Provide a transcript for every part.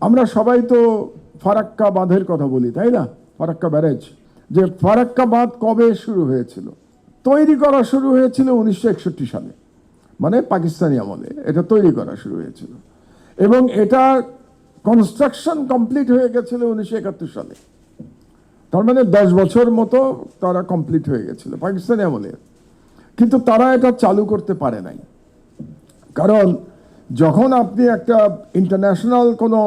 আমরা সবাই তো ফারাক্কা বাঁধের কথা বলি, তাই না? ফারাক্কা ব্যারেজ, যে ফারাক্কা বাঁধ কবে শুরু হয়েছিল? তৈরি করা শুরু হয়েছিল 1961 সালে, মানে পাকিস্তানি আমলে এটা তৈরি করা শুরু হয়েছিল, এবং এটা কনস্ট্রাকশন কমপ্লিট হয়ে গেছিল 1971 সালে। তার মানে 10 বছর মতো তারা কমপ্লিট হয়ে গেছিল পাকিস্তানি আমলে, কিন্তু তারা এটা চালু করতে পারে নাই। কারণ যখন আপনি একটা ইন্টারন্যাশনাল কোনো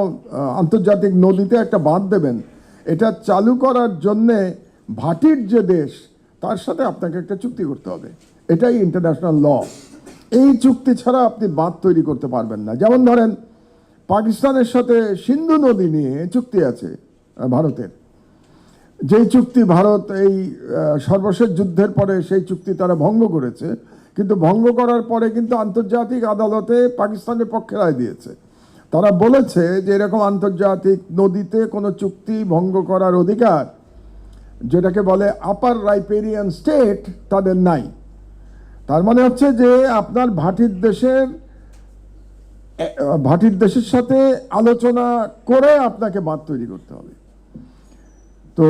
আন্তর্জাতিক নদীতে একটা বাঁধ দেবেন, এটা চালু করার জন্যে ভাটির যে দেশ তার সাথে আপনাকে একটা চুক্তি করতে হবে, এটাই ইন্টারন্যাশনাল ল। এই চুক্তি ছাড়া আপনি বাঁধ তৈরি করতে পারবেন না। যেমন ধরেন পাকিস্তানের সাথে সিন্ধু নদী নিয়ে চুক্তি আছে ভারতের, যেই চুক্তি ভারত এই সর্বশেষ যুদ্ধের পরে সেই চুক্তি তারা ভঙ্গ করেছে, কিন্তু ভঙ্গ করার পরে কিন্তু আন্তর্জাতিক আদালতে পাকিস্তানের পক্ষে রায় দিয়েছে। তারা বলেছে যে এরকম আন্তর্জাতিক নদীতে কোনো চুক্তি ভঙ্গ করার অধিকার, যেটাকে বলে আপার রাইপেরিয়ান স্টেট, তাদের নাই। তার মানে হচ্ছে যে আপনার ভাটির দেশের সাথে আলোচনা করে আপনাকে বাঁধ তৈরি করতে হবে। তো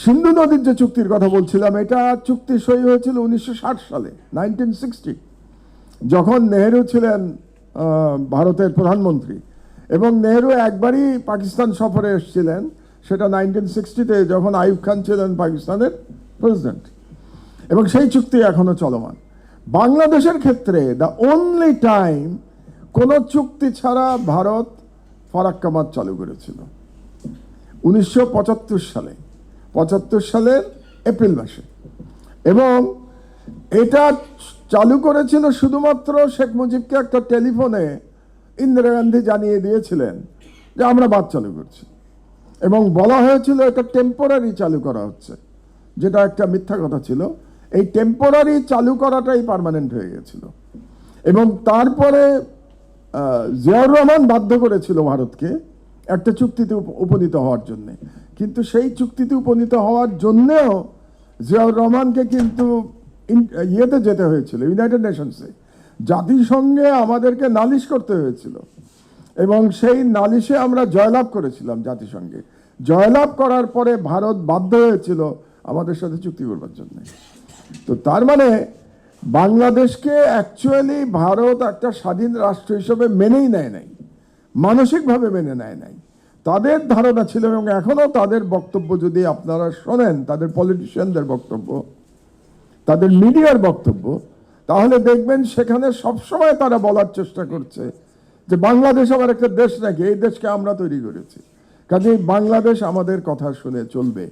সিন্ধু নদীর যে চুক্তির কথা বলছিলাম, এটা চুক্তি সই হয়েছিল 1960 সালে, 1960, যখন নেহেরু ছিলেন ভারতের প্রধানমন্ত্রী, এবং নেহেরু একবারই পাকিস্তান সফরে এসেছিলেন, সেটা 1960-তে, যখন আইয়ুব খান ছিলেন পাকিস্তানের প্রেসিডেন্ট, এবং সেই চুক্তি এখনো চলমান। বাংলাদেশের ক্ষেত্রে দ্য অনলি টাইম কোনো চুক্তি ছাড়া ভারত ফারাক্কা বাঁধ চালু করেছিল 1975 সালে, 75 সালের এপ্রিল মাসে, এবং এটা চালু করেছিল শুধুমাত্র শেখ মুজিবকে একটা টেলিফোনে ইন্দিরা গান্ধী জানিয়ে দিয়েছিলেন যে আমরা বাঁধ চালু করছি, এবং বলা হয়েছিল এটা টেম্পোরারি চালু করা হচ্ছে, যেটা একটা মিথ্যা কথা ছিল। এই টেম্পোরারি চালু করাটাই পার্মানেন্ট হয়ে গেছিল, এবং তারপরে জিয়াউর রহমান বাধ্য করেছিল ভারতকে একটা চুক্তিতে উপনীত হওয়ার জন্যে, কিন্তু সেই চুক্তিতে উপনীত হওয়ার জন্যেও জিয়াউর রহমানকে কিন্তু ইয়েতে যেতে হয়েছিল, ইউনাইটেড নেশনসে, জাতিসংঘে আমাদেরকে নালিশ করতে হয়েছিল, এবং সেই নালিশে আমরা জয়লাভ করেছিলাম জাতিসংঘে। জয়লাভ করার পরে ভারত বাধ্য হয়েছিল আমাদের সাথে চুক্তি করবার জন্য। তো তার মানে বাংলাদেশকে অ্যাকচুয়ালি ভারত একটা স্বাধীন রাষ্ট্র হিসেবে মেনেই নেয় নাই, মানসিকভাবে মেনে নেয় নাই। তাদের ধারণা ছিল, এবং এখনও তাদের বক্তব্য যদি আপনারা শোনেন, তাদের পলিটিশিয়ানদের বক্তব্য, তাদের মিডিয়ার বক্তব্য, তাহলে দেখবেন সেখানে সবসময় তারা বলার চেষ্টা করছে যে বাংলাদেশ আবার একটা দেশ নাকি, এই দেশকে আমরা তৈরি করেছি, কাজেই বাংলাদেশ আমাদের কথা শুনে চলবে।